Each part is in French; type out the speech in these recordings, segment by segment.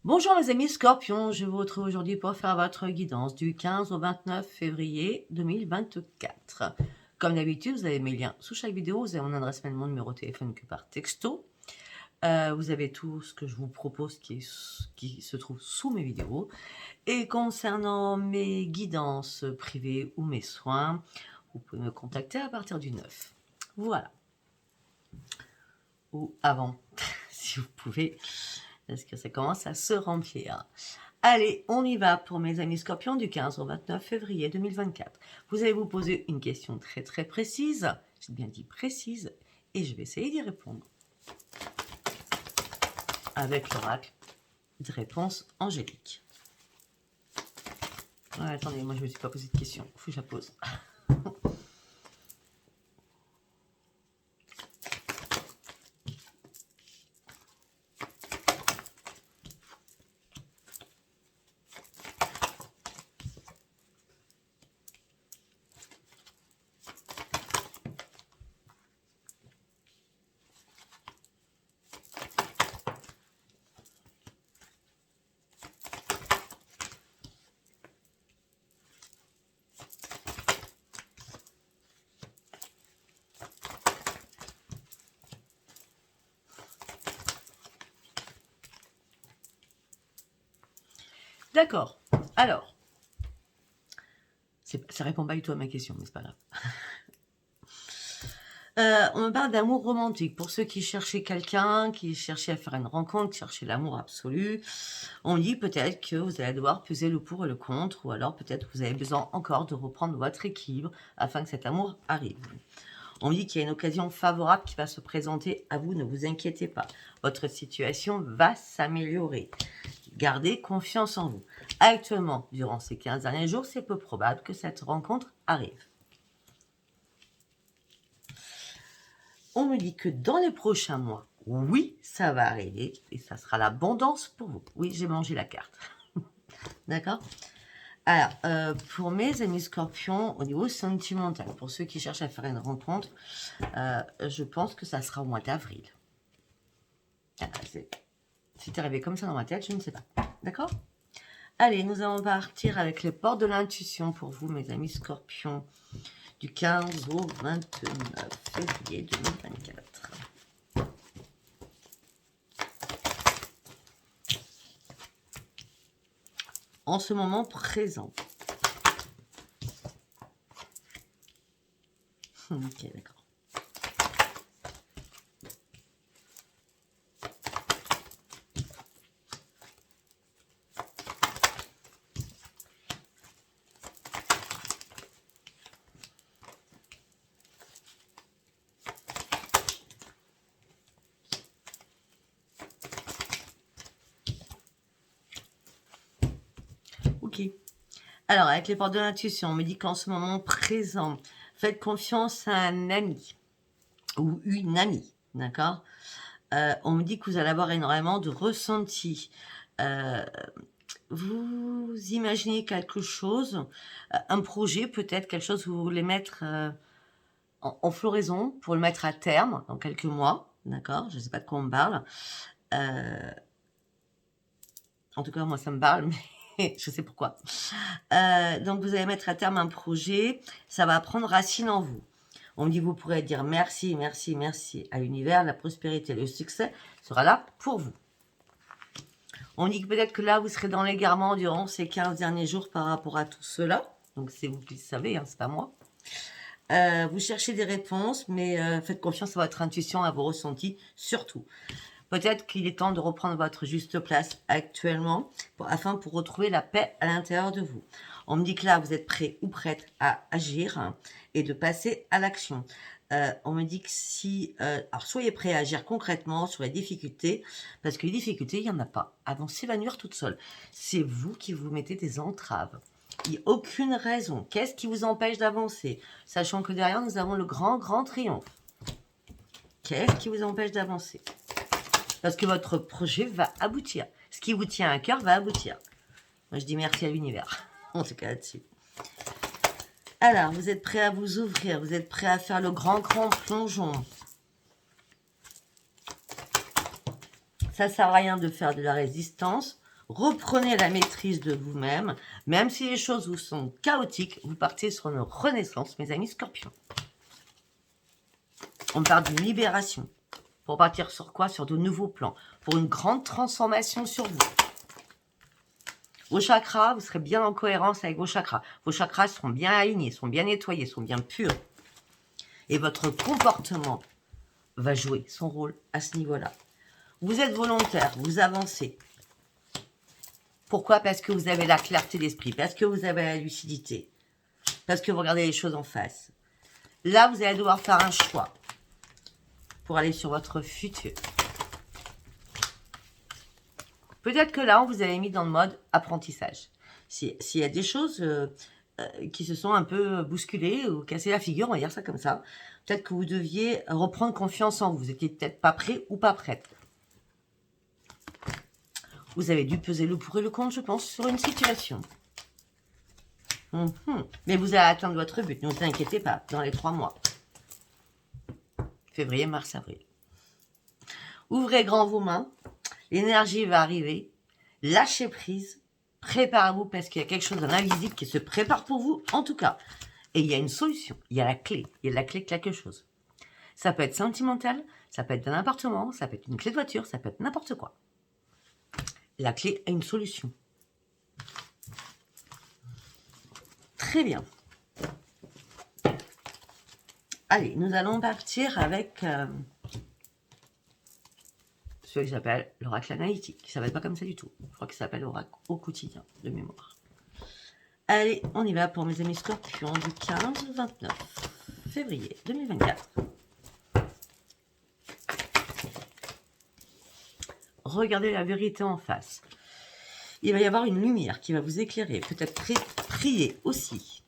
Bonjour mes amis Scorpions, je vous retrouve aujourd'hui pour faire votre guidance du 15 au 29 février 2024. Comme d'habitude, vous avez mes liens sous chaque vidéo, vous avez mon adresse mail, mon numéro de téléphone que par texto. Vous avez tout ce que je vous propose qui se trouve sous mes vidéos. Et concernant mes guidances privées ou mes soins, vous pouvez me contacter à partir du 9. Voilà. Ou avant, si vous pouvez, parce que ça commence à se remplir. Allez, on y va pour mes amis Scorpions du 15 au 29 février 2024. Vous allez vous poser une question très très précise, j'ai bien dit précise, et je vais essayer d'y répondre. Avec l'oracle de réponse angélique. Ouais, attendez, moi je ne me suis pas posé de question, il faut que je la pose. D'accord, alors, ça répond pas du tout à ma question, mais c'est pas grave. On me parle d'amour romantique. Pour ceux qui cherchaient quelqu'un, qui cherchaient à faire une rencontre, qui cherchaient l'amour absolu, on dit peut-être que vous allez devoir peser le pour et le contre, ou alors peut-être que vous avez besoin encore de reprendre votre équilibre afin que cet amour arrive. On dit qu'il y a une occasion favorable qui va se présenter à vous, ne vous inquiétez pas. Votre situation va s'améliorer. Gardez confiance en vous. Actuellement, durant ces 15 derniers jours, c'est peu probable que cette rencontre arrive. On me dit que dans les prochains mois, oui, ça va arriver et ça sera l'abondance pour vous. Oui, j'ai mangé la carte. D'accord ? Alors, pour mes amis Scorpions, au niveau sentimental, pour ceux qui cherchent à faire une rencontre, je pense que ça sera au mois d'avril. C'est arrivé comme ça dans ma tête, je ne sais pas. D'accord ? Allez, nous allons partir avec les portes de l'intuition pour vous, mes amis Scorpions, du 15 au 29 février 2024. En ce moment présent. Ok, d'accord. Ok. Alors, avec les portes de l'intuition, on me dit qu'en ce moment présent, faites confiance à un ami ou une amie, d'accord ? On me dit que vous allez avoir énormément de ressentis. Vous imaginez quelque chose, un projet peut-être, quelque chose que vous voulez mettre en floraison pour le mettre à terme dans quelques mois, d'accord ? Je ne sais pas de quoi on me parle. En tout cas, moi, ça me parle, mais je sais pourquoi. Donc, vous allez mettre à terme un projet, ça va prendre racine en vous. On me dit que vous pourrez dire merci, merci, merci à l'univers, la prospérité, le succès sera là pour vous. On dit que peut-être que là, vous serez dans l'égarement durant ces 15 derniers jours par rapport à tout cela. Donc, c'est vous qui le savez, hein, c'est pas moi. Vous cherchez des réponses, mais faites confiance à votre intuition, à vos ressentis, surtout. Peut-être qu'il est temps de reprendre votre juste place actuellement afin pour retrouver la paix à l'intérieur de vous. On me dit que là, vous êtes prêt ou prête à agir et de passer à l'action. On me dit que si... alors, soyez prêts à agir concrètement sur les difficultés, parce que les difficultés, il n'y en a pas. Elles vont s'évanouir toutes seules. C'est vous qui vous mettez des entraves. Il n'y a aucune raison. Qu'est-ce qui vous empêche d'avancer? Sachant que derrière, nous avons le grand, grand triomphe. Qu'est-ce qui vous empêche d'avancer? Parce que votre projet va aboutir. Ce qui vous tient à cœur va aboutir. Moi, je dis merci à l'univers. En tout cas, là-dessus. Alors, vous êtes prêts à vous ouvrir. Vous êtes prêts à faire le grand, grand plongeon. Ça ne sert à rien de faire de la résistance. Reprenez la maîtrise de vous-même. Même si les choses vous sont chaotiques, vous partez sur une renaissance, mes amis Scorpions. On parle d'une libération. Pour partir sur quoi? Sur de nouveaux plans. Pour une grande transformation sur vous. Vos chakras, vous serez bien en cohérence avec vos chakras. Vos chakras seront bien alignés, sont bien nettoyés, sont bien purs. Et votre comportement va jouer son rôle à ce niveau-là. Vous êtes volontaire, vous avancez. Pourquoi? Parce que vous avez la clarté d'esprit, parce que vous avez la lucidité, parce que vous regardez les choses en face. Là, vous allez devoir faire un choix pour aller sur votre futur. Peut-être que là, on vous avez mis dans le mode apprentissage. S'il y a des choses qui se sont un peu bousculées ou cassées la figure, on va dire ça comme ça, peut-être que vous deviez reprendre confiance en vous. Vous n'étiez peut-être pas prêt ou pas prête. Vous avez dû peser le pour et le contre, je pense, sur une situation. Mais vous allez atteindre votre but, ne vous inquiétez pas, dans les 3 mois. Février, mars, avril. Ouvrez grand vos mains, l'énergie va arriver, lâchez prise, préparez-vous parce qu'il y a quelque chose d'invisible qui se prépare pour vous, en tout cas. Et il y a une solution, il y a la clé, il y a la clé de quelque chose. Ça peut être sentimental, ça peut être d'un appartement, ça peut être une clé de voiture, ça peut être n'importe quoi. La clé a une solution. Très bien. Allez, nous allons partir avec celui qui s'appelle l'oracle analytique. Ça ne s'appelle pas comme ça du tout. Je crois qu'il s'appelle l'oracle au quotidien, de mémoire. Allez, on y va pour mes amis Scorpions du 15-29 février 2024. Regardez la vérité en face. Il va y avoir une lumière qui va vous éclairer. Peut-être prier aussi.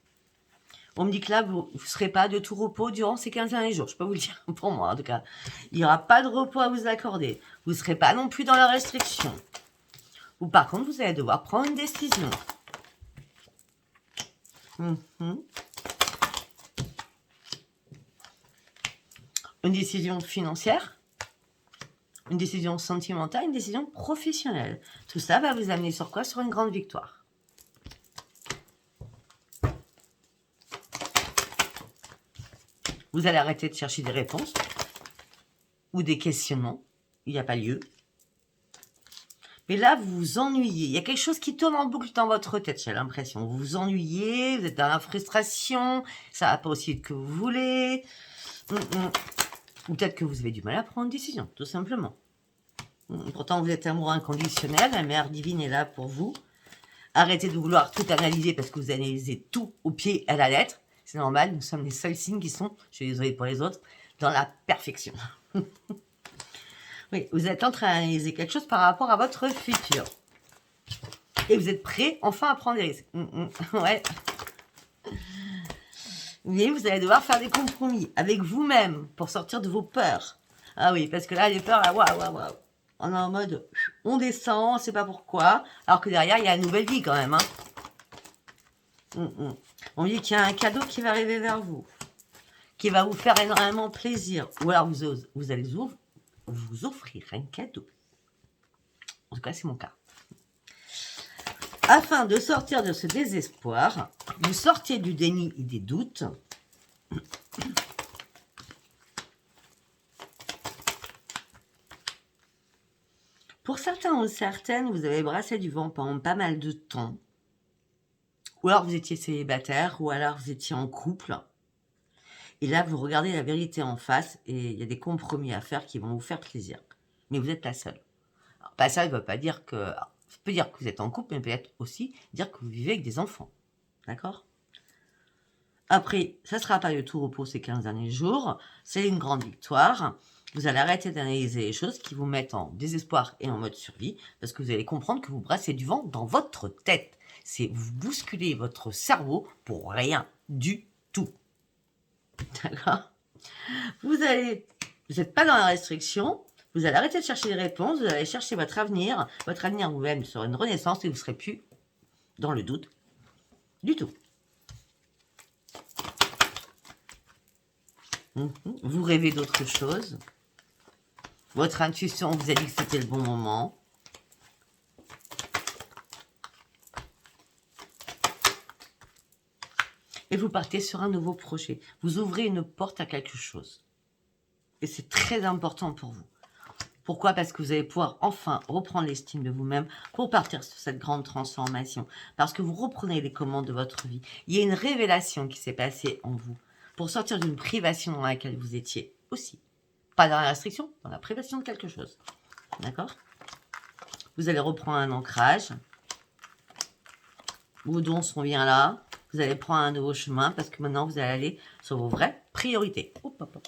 On me dit que là, vous ne serez pas de tout repos durant ces 15 derniers jours. Je peux vous le dire, pour moi en tout cas. Il n'y aura pas de repos à vous accorder. Vous ne serez pas non plus dans la restriction. Ou par contre, vous allez devoir prendre une décision. Une décision financière. Une décision sentimentale, une décision professionnelle. Tout ça va vous amener sur quoi? Sur une grande victoire. Vous allez arrêter de chercher des réponses ou des questionnements. Il n'y a pas lieu. Mais là, vous vous ennuyez. Il y a quelque chose qui tourne en boucle dans votre tête, j'ai l'impression. Vous vous ennuyez, vous êtes dans la frustration, ça va pas aussi vite que vous voulez. Ou peut-être que vous avez du mal à prendre une décision, tout simplement. Pourtant, vous êtes amoureux inconditionnel, la mère divine est là pour vous. Arrêtez de vouloir tout analyser parce que vous analysez tout au pied à la lettre. C'est normal, nous sommes les seuls signes qui sont, je suis désolée pour les autres, dans la perfection. Oui, vous êtes en train d'analyser quelque chose par rapport à votre futur. Et vous êtes prêt enfin à prendre des risques. Ouais. Mais vous allez devoir faire des compromis avec vous-même pour sortir de vos peurs. Ah oui, parce que là, les peurs, là, waouh. On est en mode, on descend, on ne sait pas pourquoi. Alors que derrière, il y a une nouvelle vie quand même. Hein. On dit qu'il y a un cadeau qui va arriver vers vous. Qui va vous faire énormément plaisir. Ou alors vous allez vous offrir un cadeau. En tout cas, c'est mon cas. Afin de sortir de ce désespoir, vous sortez du déni et des doutes. Pour certains ou certaines, vous avez brassé du vent pendant pas mal de temps. Ou alors vous étiez célibataire, ou alors vous étiez en couple. Et là, vous regardez la vérité en face et il y a des compromis à faire qui vont vous faire plaisir. Mais vous êtes la seule. Alors, pas ça ne veut pas dire que... Alors, ça peut dire que vous êtes en couple, mais peut-être aussi dire que vous vivez avec des enfants. D'accord? Après, ça ne sera pas de tout repos ces 15 derniers jours. C'est une grande victoire. Vous allez arrêter d'analyser les choses qui vous mettent en désespoir et en mode survie parce que vous allez comprendre que vous brassez du vent dans votre tête. C'est vous bousculez votre cerveau pour rien du tout. D'accord? Vous n'êtes pas dans la restriction, vous allez arrêter de chercher des réponses, vous allez chercher votre avenir vous-même sur une renaissance et vous ne serez plus dans le doute du tout. Vous rêvez d'autre chose. Votre intuition vous a dit que c'était le bon moment. Et vous partez sur un nouveau projet. Vous ouvrez une porte à quelque chose. Et c'est très important pour vous. Pourquoi? Parce que vous allez pouvoir enfin reprendre l'estime de vous-même pour partir sur cette grande transformation. Parce que vous reprenez les commandes de votre vie. Il y a une révélation qui s'est passée en vous pour sortir d'une privation dans laquelle vous étiez aussi. Pas dans la restriction, dans la privation de quelque chose. D'accord? Vous allez reprendre un ancrage. Vos dons sont bien là. Vous allez prendre un nouveau chemin parce que maintenant, vous allez aller sur vos vraies priorités. Hop, hop, hop.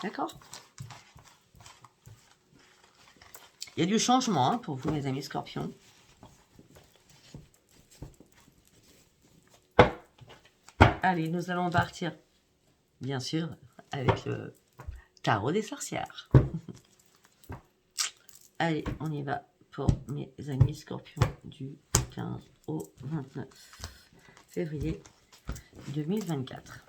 D'accord? Il y a du changement pour vous, mes amis scorpions. Allez, nous allons partir, bien sûr, avec le tarot des sorcières. Allez, on y va pour mes amis scorpions du 15 au 29 février 2024.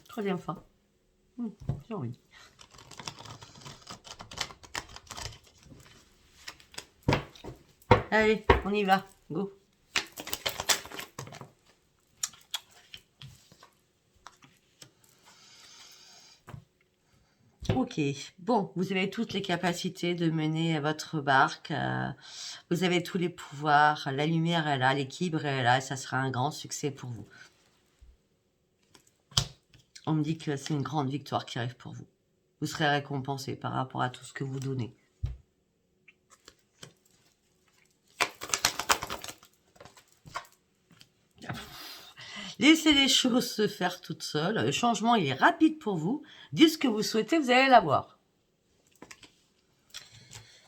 Troisième fois. J'ai envie. Allez, on y va. Go. Ok, bon, vous avez toutes les capacités de mener votre barque, vous avez tous les pouvoirs, la lumière est là, l'équilibre est là, ça sera un grand succès pour vous. On me dit que c'est une grande victoire qui arrive pour vous. Vous serez récompensé par rapport à tout ce que vous donnez. Laissez les choses se faire toutes seules. Le changement, il est rapide pour vous. Dites ce que vous souhaitez, vous allez l'avoir.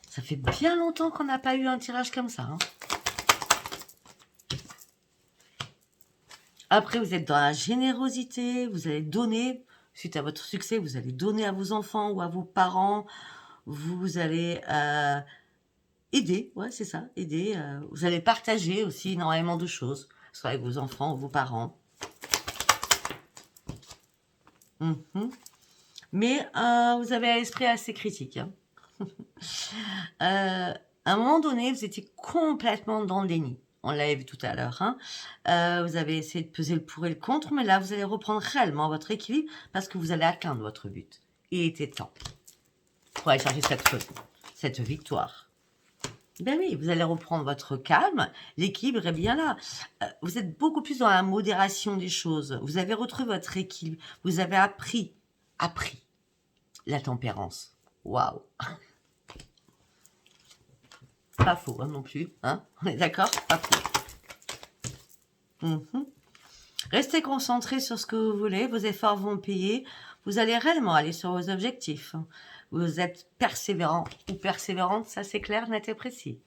Ça fait bien longtemps qu'on n'a pas eu un tirage comme ça. Hein. Après, vous êtes dans la générosité. Vous allez donner, suite à votre succès, vous allez donner à vos enfants ou à vos parents. Vous allez aider, ouais, c'est ça, aider. Vous allez partager aussi énormément de choses, soit avec vos enfants ou vos parents. Mais vous avez un esprit assez critique. Hein. À un moment donné, vous étiez complètement dans le déni. On l'avait vu tout à l'heure. Hein. Vous avez essayé de peser le pour et le contre, mais là, vous allez reprendre réellement votre équilibre parce que vous allez atteindre votre but. Il était temps pour aller chercher cette victoire. Ben oui, vous allez reprendre votre calme, l'équilibre est bien là. Vous êtes beaucoup plus dans la modération des choses. Vous avez retrouvé votre équilibre. Vous avez appris la tempérance. Waouh. Pas faux hein, non plus. Hein, on est d'accord? Pas faux. Restez concentrés sur ce que vous voulez. Vos efforts vont payer. Vous allez réellement aller sur vos objectifs. Vous êtes persévérant ou persévérante, ça c'est clair, net et précis.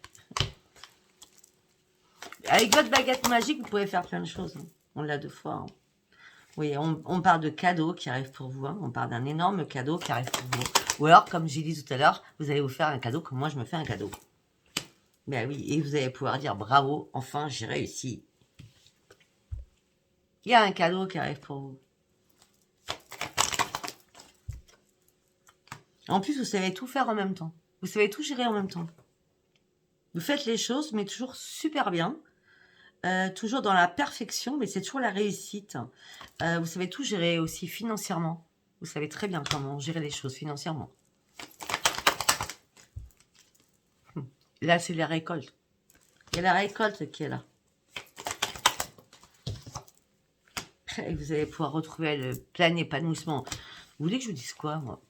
Avec votre baguette magique, vous pouvez faire plein de choses. Hein. On l'a 2 fois. Hein. Oui, on parle de cadeaux qui arrivent pour vous. Hein. On parle d'un énorme cadeau qui arrive pour vous. Ou alors, comme j'ai dit tout à l'heure, vous allez vous faire un cadeau comme moi je me fais un cadeau. Ben oui, et vous allez pouvoir dire bravo, enfin j'ai réussi. Il y a un cadeau qui arrive pour vous. En plus, vous savez tout faire en même temps. Vous savez tout gérer en même temps. Vous faites les choses, mais toujours super bien. Toujours dans la perfection, mais c'est toujours la réussite. Vous savez tout gérer aussi financièrement. Vous savez très bien comment gérer les choses financièrement. Là, c'est la récolte. Il y a la récolte qui est là. Et vous allez pouvoir retrouver le plein épanouissement. Vous voulez que je vous dise quoi, moi?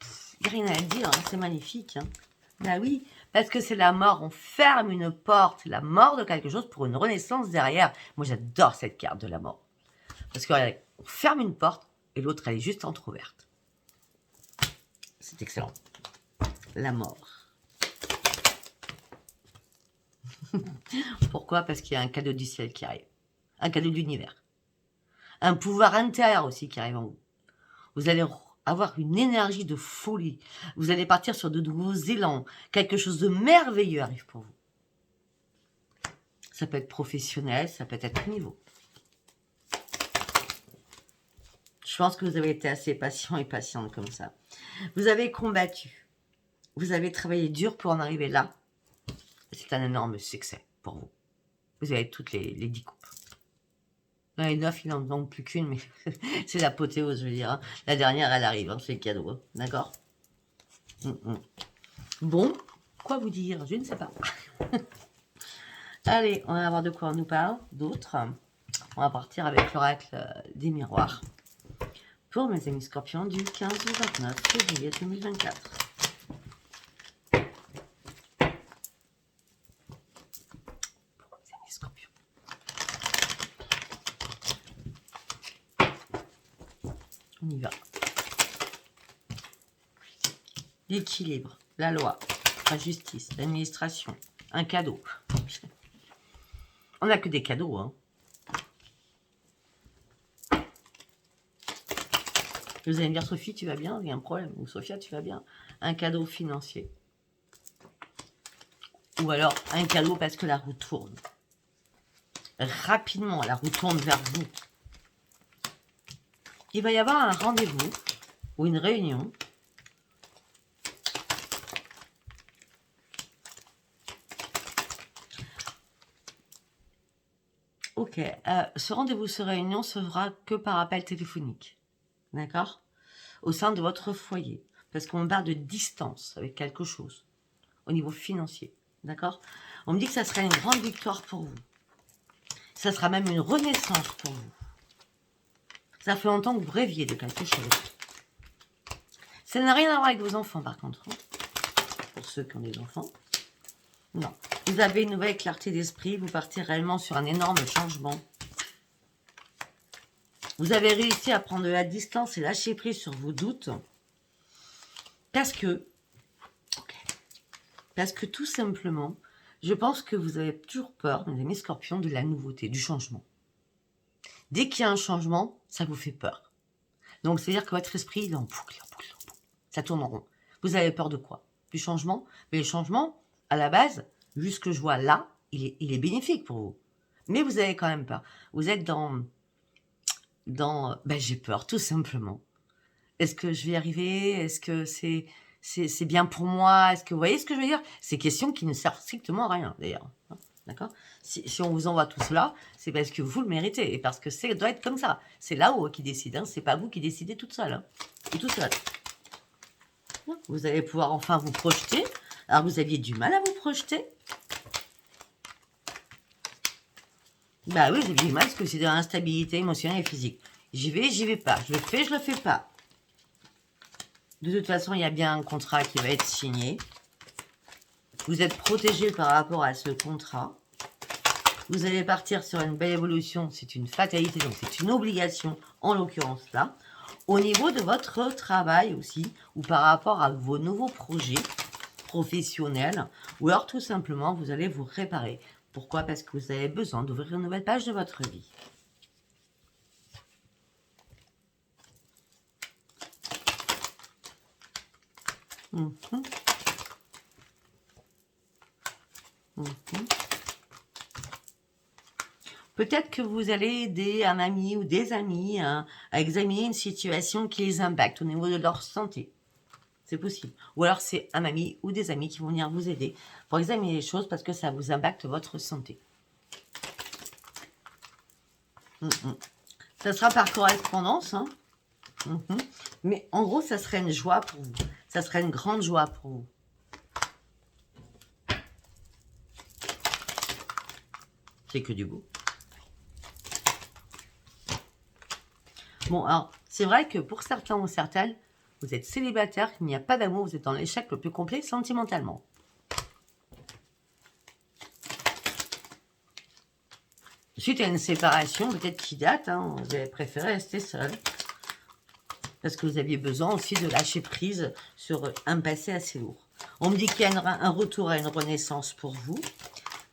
Il n'y a rien à dire, hein, c'est magnifique. Hein. Ben oui, parce que c'est la mort. On ferme une porte, la mort de quelque chose pour une renaissance derrière. Moi, j'adore cette carte de la mort. Parce qu'on ferme une porte et l'autre, elle est juste entrouverte. C'est excellent. La mort. Pourquoi? Parce qu'il y a un cadeau du ciel qui arrive. Un cadeau de l'univers. Un pouvoir intérieur aussi qui arrive en vous. Vous allez avoir une énergie de folie. Vous allez partir sur de nouveaux élans. Quelque chose de merveilleux arrive pour vous. Ça peut être professionnel, ça peut être niveau. Je pense que vous avez été assez patient et patiente comme ça. Vous avez combattu. Vous avez travaillé dur pour en arriver là. C'est un énorme succès pour vous. Vous avez toutes les 10 coupes. Dans les 9, il n'en manque plus qu'une, mais c'est l'apothéose, je veux dire. Hein. La dernière, elle arrive, hein, c'est le cadeau. Hein. D'accord. Bon, quoi vous dire? Je ne sais pas. Allez, on va voir de quoi on nous parle. D'autres. On va partir avec l'oracle des miroirs. Pour mes amis scorpions du 15 au 29 février 2024. Pour mes amis scorpions. On y va. L'équilibre, la loi, la justice, l'administration, un cadeau. On n'a que des cadeaux, hein. Vous allez me dire, Sophie, tu vas bien? Il y a un problème. Ou Sophia, tu vas bien? Un cadeau financier. Ou alors, un cadeau parce que la roue tourne. Rapidement, la roue tourne vers vous. Il va y avoir un rendez-vous ou une réunion. Ok, ce rendez-vous, ce réunion se fera que par appel téléphonique. D'accord? Au sein de votre foyer. Parce qu'on parle de distance avec quelque chose. Au niveau financier. D'accord? On me dit que ça sera une grande victoire pour vous. Ça sera même une renaissance pour vous. Ça fait longtemps que vous rêviez de quelque chose. Ça n'a rien à voir avec vos enfants, par contre. Hein. Pour ceux qui ont des enfants. Non. Vous avez une nouvelle clarté d'esprit. Vous partez réellement sur un énorme changement. Vous avez réussi à prendre de la distance et lâcher prise sur vos doutes. Parce que tout simplement, je pense que vous avez toujours peur, mes amis scorpions, de la nouveauté, du changement. Dès qu'il y a un changement, ça vous fait peur. Donc, c'est-à-dire que votre esprit, il est en boucle, en boucle, en boucle. Ça tourne en rond. Vous avez peur de quoi? Du changement? Mais le changement, à la base, vu ce que je vois là, il est bénéfique pour vous. Mais vous avez quand même peur. Vous êtes dans j'ai peur, tout simplement. Est-ce que je vais y arriver? Est-ce que c'est bien pour moi? Est-ce que vous voyez ce que je veux dire? C'est questions qui ne servent strictement à rien, d'ailleurs. D'accord? Si on vous envoie tout cela, c'est parce que vous le méritez et parce que ça doit être comme ça. C'est là-haut qui décide, hein. C'est pas vous qui décidez toute seule. Hein. Et tout seul. Vous allez pouvoir enfin vous projeter. Alors, vous aviez du mal à vous projeter. Bah oui, vous aviez du mal parce que c'est de l'instabilité émotionnelle et physique. J'y vais pas. Je le fais pas. De toute façon, il y a bien un contrat qui va être signé. Vous êtes protégé par rapport à ce contrat. Vous allez partir sur une belle évolution. C'est une fatalité, donc c'est une obligation, en l'occurrence là. Au niveau de votre travail aussi, ou par rapport à vos nouveaux projets professionnels, ou alors tout simplement, vous allez vous réparer. Pourquoi? Parce que vous avez besoin d'ouvrir une nouvelle page de votre vie. Peut-être que vous allez aider un ami ou des amis à examiner une situation qui les impacte au niveau de leur santé. C'est possible. Ou alors c'est un ami ou des amis qui vont venir vous aider pour examiner les choses parce que ça vous impacte votre santé. Ça sera par correspondance. Hein. Mais en gros, ça serait une joie pour vous. Ça serait une grande joie pour vous. C'est que du beau. Bon, alors, c'est vrai que pour certains ou certaines, vous êtes célibataire, il n'y a pas d'amour, vous êtes dans l'échec le plus complet sentimentalement. Suite à une séparation, peut-être qui date, hein, vous avez préféré rester seul. Parce que vous aviez besoin aussi de lâcher prise sur un passé assez lourd. On me dit qu'il y a un retour à une renaissance pour vous.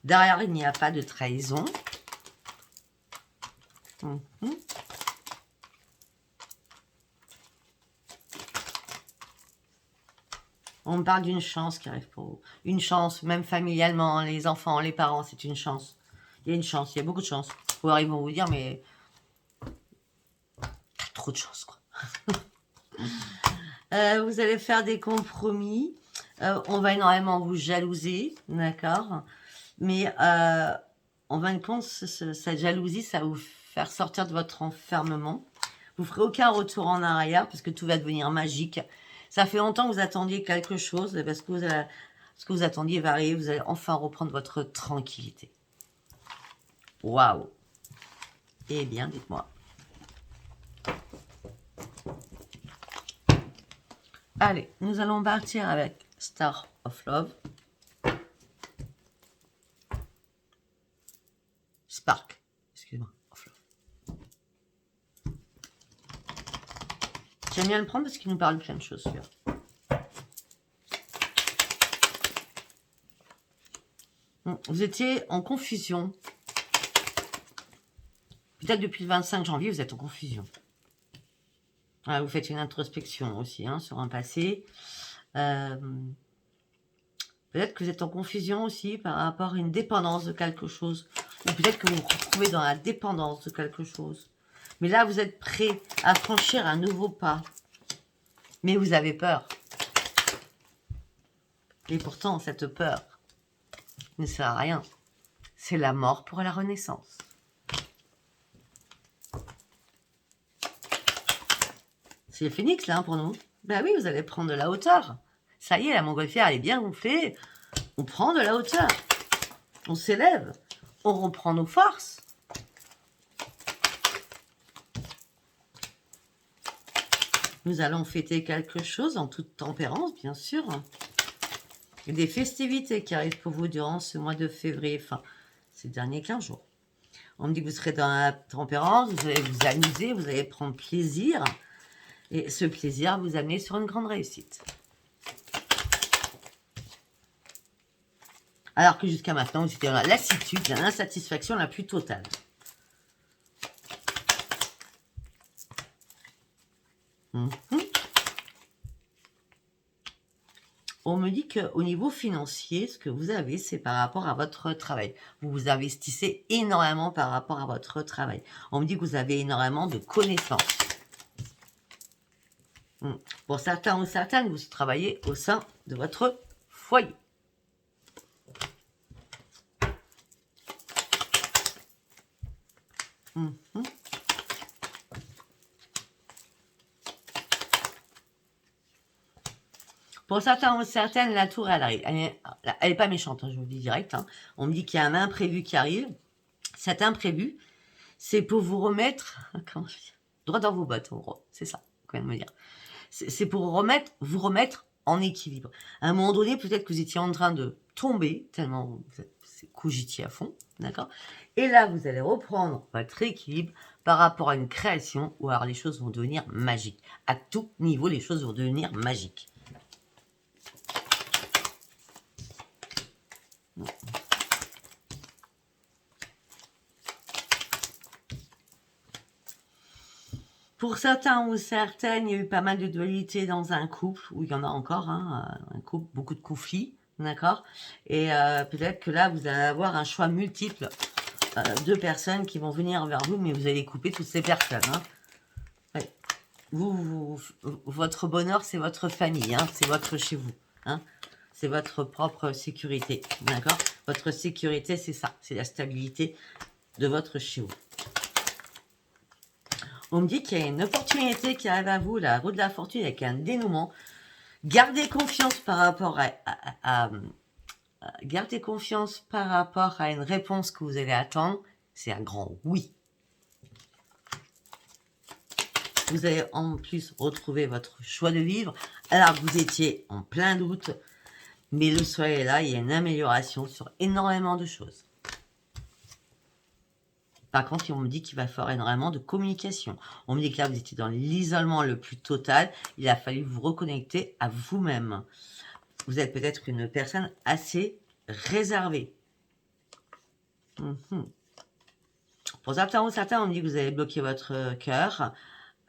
Derrière, il n'y a pas de trahison. On me parle d'une chance qui arrive pour vous. Une chance, même familialement, les enfants, les parents, c'est une chance. Il y a une chance, il y a beaucoup de chance. Ils vont vous dire, mais t'as trop de chance, quoi. Vous allez faire des compromis. On va énormément vous jalouser, d'accord? Mais en fin de compte, cette jalousie, ça va vous faire sortir de votre enfermement. Vous ferez aucun retour en arrière parce que tout va devenir magique. Ça fait longtemps que vous attendiez quelque chose, parce que ce que vous attendiez va arriver. Vous allez enfin reprendre votre tranquillité. Waouh! Eh bien, dites-moi. Allez, nous allons partir avec Star of Love. Spark, excusez-moi, of Love. J'aime bien le prendre parce qu'il nous parle de plein de choses, celui-là. Vous étiez en confusion. Peut-être depuis le 25 janvier, vous êtes en confusion. Voilà, vous faites une introspection aussi sur un passé. Peut-être que vous êtes en confusion aussi par rapport à une dépendance de quelque chose. Ou peut-être que vous vous retrouvez dans la dépendance de quelque chose. Mais là, vous êtes prêt à franchir un nouveau pas. Mais vous avez peur. Et pourtant, cette peur ne sert à rien. C'est la mort pour la renaissance. C'est le phénix, là, pour nous. Ben oui, vous allez prendre de la hauteur. Ça y est, la montgolfière, elle est bien gonflée. On prend de la hauteur. On s'élève. On reprend nos forces. Nous allons fêter quelque chose en toute tempérance, bien sûr. Il y a des festivités qui arrivent pour vous durant ce mois de février, enfin, ces derniers 15 jours. On me dit que vous serez dans la tempérance, vous allez vous amuser, vous allez prendre plaisir. Et ce plaisir vous amener sur une grande réussite. Alors que jusqu'à maintenant, vous étiez dans la lassitude, dans l'insatisfaction la plus totale. On me dit qu'au niveau financier, ce que vous avez, c'est par rapport à votre travail. Vous vous investissez énormément par rapport à votre travail. On me dit que vous avez énormément de connaissances. Pour certains ou certaines, vous travaillez au sein de votre foyer. Pour certains ou certaines, la tour, elle arrive. Elle est pas méchante, je vous le dis direct. On me dit qu'il y a un imprévu qui arrive. Cet imprévu, c'est pour vous remettre droit dans vos bottes, en gros. C'est ça qu'on vient de me dire. C'est pour vous remettre en équilibre. À un moment donné, peut-être que vous étiez en train de tomber, tellement vous cogitiez à fond, d'accord? Et là, vous allez reprendre votre équilibre par rapport à une création, où alors les choses vont devenir magiques. À tout niveau, les choses vont devenir magiques. Pour certains ou certaines, il y a eu pas mal de dualité dans un couple, où il y en a encore, un couple, beaucoup de conflits, d'accord? Et peut-être que là, vous allez avoir un choix multiple de personnes qui vont venir vers vous, mais vous allez couper toutes ces personnes. Ouais. Votre bonheur, c'est votre famille, c'est votre chez vous. C'est votre propre sécurité, d'accord? Votre sécurité, c'est ça, c'est la stabilité de votre chez vous. On me dit qu'il y a une opportunité qui arrive à vous, la roue de la fortune avec un dénouement. Gardez confiance par rapport gardez confiance par rapport à une réponse que vous allez attendre. C'est un grand oui. Vous allez en plus retrouver votre choix de vivre. Alors vous étiez en plein doute, mais le soleil est là, il y a une amélioration sur énormément de choses. Par contre, on me dit qu'il va falloir énormément de communication. On me dit que là, vous étiez dans l'isolement le plus total. Il a fallu vous reconnecter à vous-même. Vous êtes peut-être une personne assez réservée. Pour certains ou certains, on me dit que vous avez bloqué votre cœur.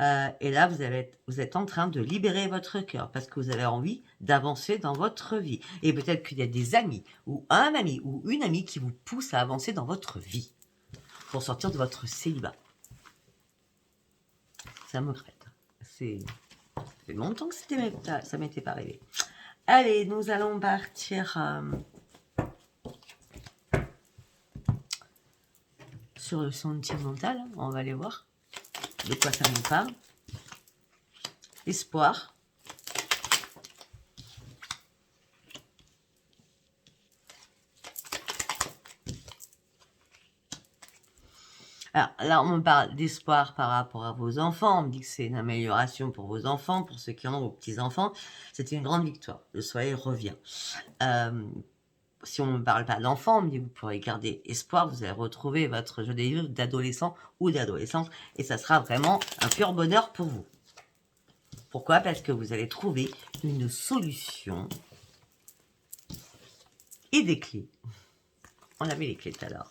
Et là, vous êtes en train de libérer votre cœur parce que vous avez envie d'avancer dans votre vie. Et peut-être qu'il y a des amis ou un ami ou une amie qui vous pousse à avancer dans votre vie pour sortir de votre célibat. Ça me crête. C'est longtemps que ça m'était pas arrivé. Allez, nous allons partir sur le sentimental. On va aller voir de quoi ça nous parle. Espoir. Alors là, on me parle d'espoir par rapport à vos enfants. On me dit que c'est une amélioration pour vos enfants, pour ceux qui en ont, vos petits-enfants. C'est une grande victoire. Le soleil revient. Si on ne me parle pas d'enfants, on me dit que vous pourrez garder espoir. Vous allez retrouver votre jeu d'adolescent ou d'adolescente. Et ça sera vraiment un pur bonheur pour vous. Pourquoi? Parce que vous allez trouver une solution et des clés. On avait les clés tout à l'heure.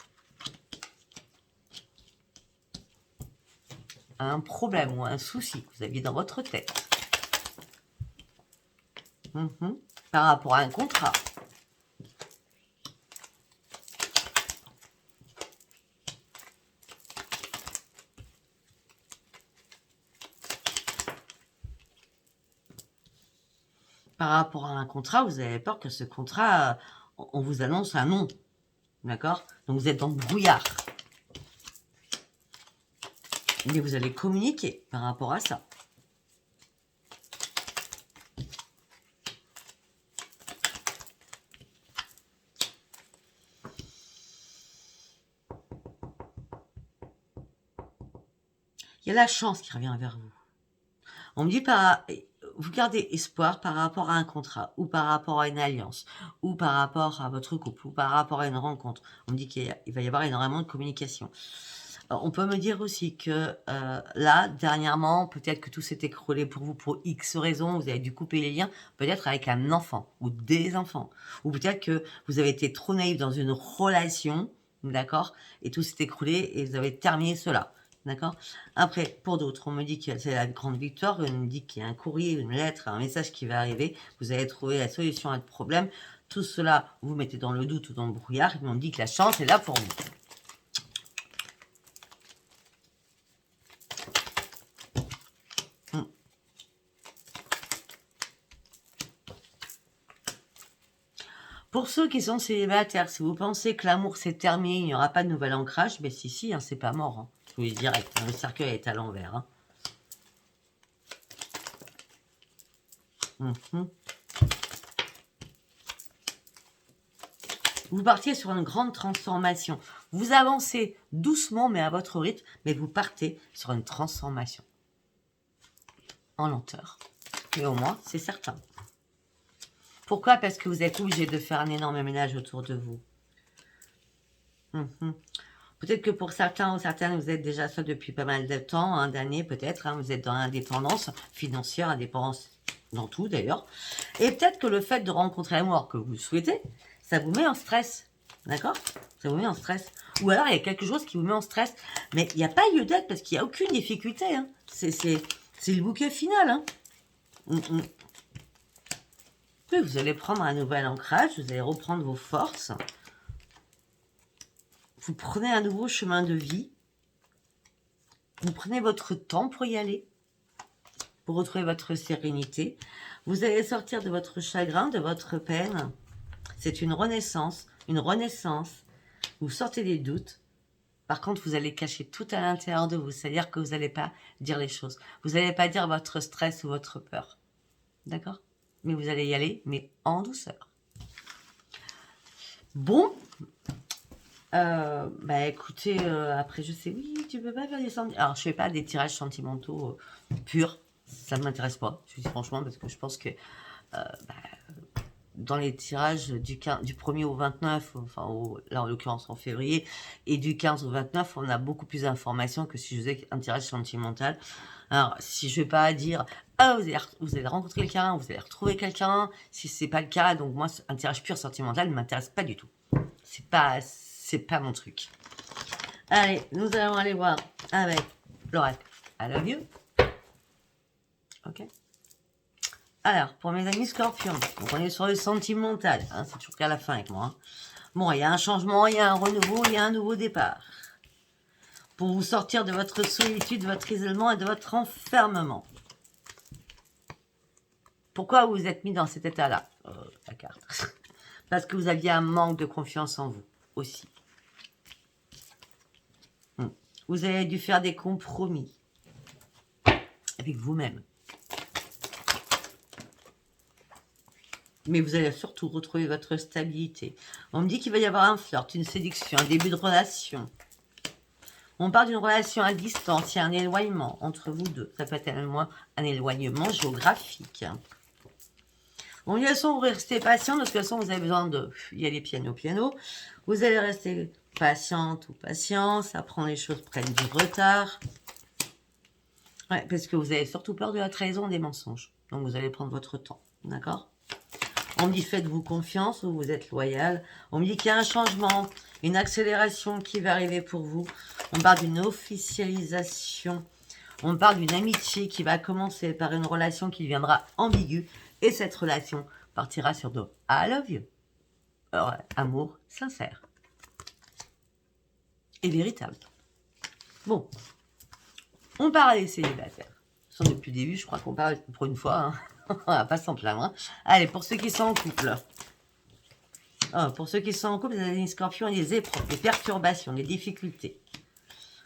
Un problème ou un souci que vous aviez dans votre tête. Par rapport à un contrat. Par rapport à un contrat, vous avez peur que ce contrat, on vous annonce un non. D'accord? Donc vous êtes dans le brouillard. Mais vous allez communiquer par rapport à ça. Il y a la chance qui revient vers vous. On me dit vous gardez espoir par rapport à un contrat, ou par rapport à une alliance, ou par rapport à votre couple, ou par rapport à une rencontre. On me dit qu'il va y avoir énormément de communication. On peut me dire aussi que là, dernièrement, peut-être que tout s'est écroulé pour vous pour X raisons, vous avez dû couper les liens, peut-être avec un enfant ou des enfants. Ou peut-être que vous avez été trop naïf dans une relation, d'accord, et tout s'est écroulé et vous avez terminé cela. D'accord. Après, pour d'autres, on me dit que c'est la grande victoire, on me dit qu'il y a un courrier, une lettre, un message qui va arriver, vous allez trouver la solution à votre problème. Tout cela, vous mettez dans le doute ou dans le brouillard, et on me dit que la chance est là pour vous. Pour ceux qui sont célibataires, si vous pensez que l'amour s'est terminé, il n'y aura pas de nouvel ancrage, ben si, hein, c'est pas mort. Hein. Je vous le dis direct, hein, le cercueil est à l'envers. Hein. Vous partiez sur une grande transformation. Vous avancez doucement, mais à votre rythme, mais vous partez sur une transformation. En lenteur. Mais au moins, c'est certain. Pourquoi? Parce que vous êtes obligé de faire un énorme ménage autour de vous. Peut-être que pour certains ou certaines, vous êtes déjà ça depuis pas mal de temps, hein, d'années peut-être. Hein, vous êtes dans l'indépendance financière, indépendance dans tout d'ailleurs. Et peut-être que le fait de rencontrer l'amour que vous souhaitez, ça vous met en stress. D'accord? Ça vous met en stress. Ou alors il y a quelque chose qui vous met en stress. Mais il n'y a pas lieu d'être parce qu'il n'y a aucune difficulté. Hein. C'est le bouquet final. Hein. Puis vous allez prendre un nouvel ancrage, vous allez reprendre vos forces. Vous prenez un nouveau chemin de vie. Vous prenez votre temps pour y aller. Pour retrouver votre sérénité. Vous allez sortir de votre chagrin, de votre peine. C'est une renaissance. Une renaissance. Vous sortez des doutes. Par contre, vous allez cacher tout à l'intérieur de vous. C'est-à-dire que vous n'allez pas dire les choses. Vous n'allez pas dire votre stress ou votre peur. D'accord? Mais vous allez y aller, mais en douceur. Bon. Bah écoutez, après je sais, oui, tu peux pas faire des sentiments. Alors je fais pas des tirages sentimentaux purs. Ça ne m'intéresse pas, je dis franchement, parce que je pense que dans les tirages du 1er au 29, enfin là en l'occurrence en février, et du 15 au 29, on a beaucoup plus d'informations que si je faisais un tirage sentimental. Alors, si je ne vais pas dire « Ah, vous allez rencontrer quelqu'un, vous allez retrouver quelqu'un », si ce n'est pas le cas, donc moi, un tirage pur sentimental ne m'intéresse pas du tout. C'est pas mon truc. Allez, nous allons aller voir avec l'oracle I Love You. Ok. Alors, pour mes amis scorpions, donc on est sur le sentimental, hein, c'est toujours qu'à la fin avec moi. Hein. Bon, il y a un changement, il y a un renouveau, il y a un nouveau départ. Pour vous sortir de votre solitude, de votre isolement et de votre enfermement. Pourquoi vous vous êtes mis dans cet état-là? La carte. Parce que vous aviez un manque de confiance en vous aussi. Vous avez dû faire des compromis avec vous-même. Mais vous allez surtout retrouver votre stabilité. On me dit qu'il va y avoir un flirt, une séduction, un début de relation. On parle d'une relation à distance, il y a un éloignement entre vous deux. Ça peut être un éloignement géographique. Bon, de toute façon, vous restez patient. De toute façon, vous avez besoin de y aller piano. Vous allez rester patiente ou patient. Ça prend, les choses prennent du retard. Ouais, parce que vous avez surtout peur de la trahison, des mensonges. Donc, vous allez prendre votre temps. D'accord? On me dit, faites-vous confiance ou vous êtes loyal. On me dit qu'il y a un changement, une accélération qui va arriver pour vous. On parle d'une officialisation. On parle d'une amitié qui va commencer par une relation qui deviendra ambiguë. Et cette relation partira sur de « I love you ». Alors, amour sincère. Et véritable. Bon. On parle des célibataires. Depuis le début, je crois qu'on parle pour une fois. Hein. On va pas s'en plaindre. Hein. Allez, pour ceux qui sont en couple. Oh, pour ceux qui sont en couple, les scorpions, des épreuves, des perturbations, des difficultés.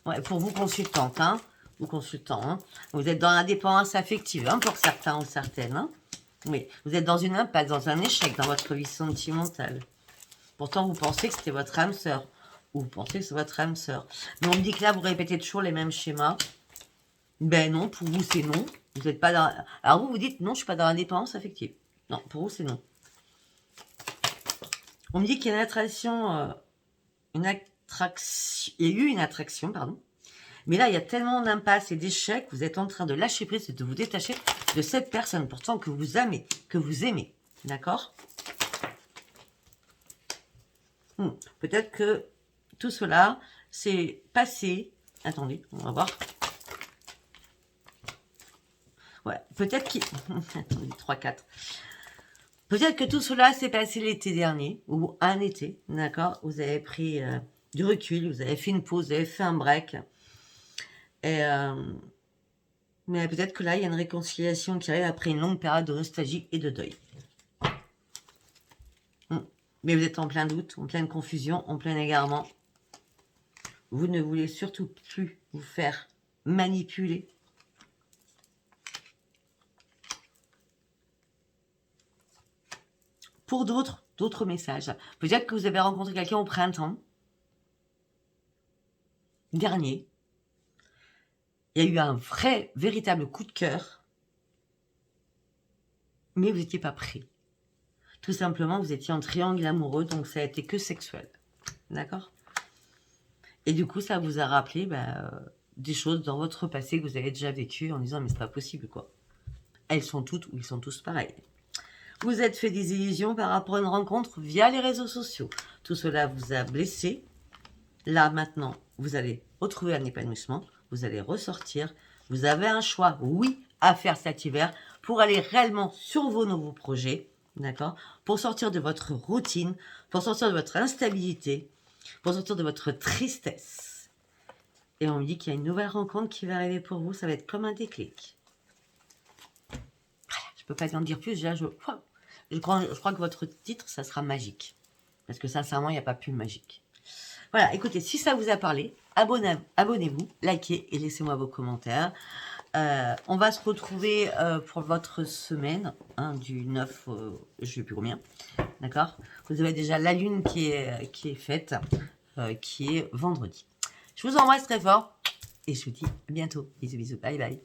Ouais, pour vous consultantes, hein, ou consultants, hein, vous êtes dans l'indépendance affective, hein, pour certains ou certaines. Hein. Oui, vous êtes dans une impasse, dans un échec dans votre vie sentimentale. Pourtant, vous pensez que c'était votre âme sœur. Ou vous pensez que c'est votre âme sœur. Mais on me dit que là, vous répétez toujours les mêmes schémas. Ben non, pour vous, c'est non. Vous n'êtes pas dans... Alors vous, vous dites, non, je ne suis pas dans l'indépendance affective. Non, pour vous, c'est non. On me dit qu'il y a une attraction... Il y a eu une attraction, pardon. Mais là, il y a tellement d'impasses et d'échecs, vous êtes en train de lâcher prise et de vous détacher de cette personne, pourtant que vous aimez. D'accord? Peut-être que tout cela, c'est passé. Attendez, on va voir. Ouais, peut-être qu'il... Attendez, 3, 4. Peut-être que tout cela s'est passé l'été dernier, ou un été, d'accord? Vous avez pris du recul, vous avez fait une pause, vous avez fait un break. Et, mais peut-être que là, il y a une réconciliation qui arrive après une longue période de nostalgie et de deuil. Mais vous êtes en plein doute, en pleine confusion, en plein égarement. Vous ne voulez surtout plus vous faire manipuler. Pour d'autres messages. Peut-être que vous avez rencontré quelqu'un au printemps dernier. Il y a eu un vrai, véritable coup de cœur. Mais vous n'étiez pas prêt. Tout simplement, vous étiez en triangle amoureux, donc ça a été que sexuel. D'accord? Et du coup, ça vous a rappelé des choses dans votre passé que vous avez déjà vécues en disant, mais c'est pas possible, quoi. Elles sont toutes ou ils sont tous pareils. Vous êtes fait des illusions par rapport à une rencontre via les réseaux sociaux. Tout cela vous a blessé. Là, maintenant, vous allez retrouver un épanouissement. Vous allez ressortir. Vous avez un choix, oui, à faire cet hiver pour aller réellement sur vos nouveaux projets. D'accord? Pour sortir de votre routine, pour sortir de votre instabilité, pour sortir de votre tristesse. Et on me dit qu'il y a une nouvelle rencontre qui va arriver pour vous. Ça va être comme un déclic. Je ne peux pas en dire plus. Déjà, je crois que votre titre, ça sera magique. Parce que sincèrement, il n'y a pas plus magique. Voilà, écoutez, si ça vous a parlé, abonnez-vous, likez et laissez-moi vos commentaires. On va se retrouver pour votre semaine, hein, du 9, je ne sais plus combien, d'accord? Vous avez déjà la lune qui est faite, qui est vendredi. Je vous embrasse très fort et je vous dis à bientôt. Bisous, bisous, bye bye.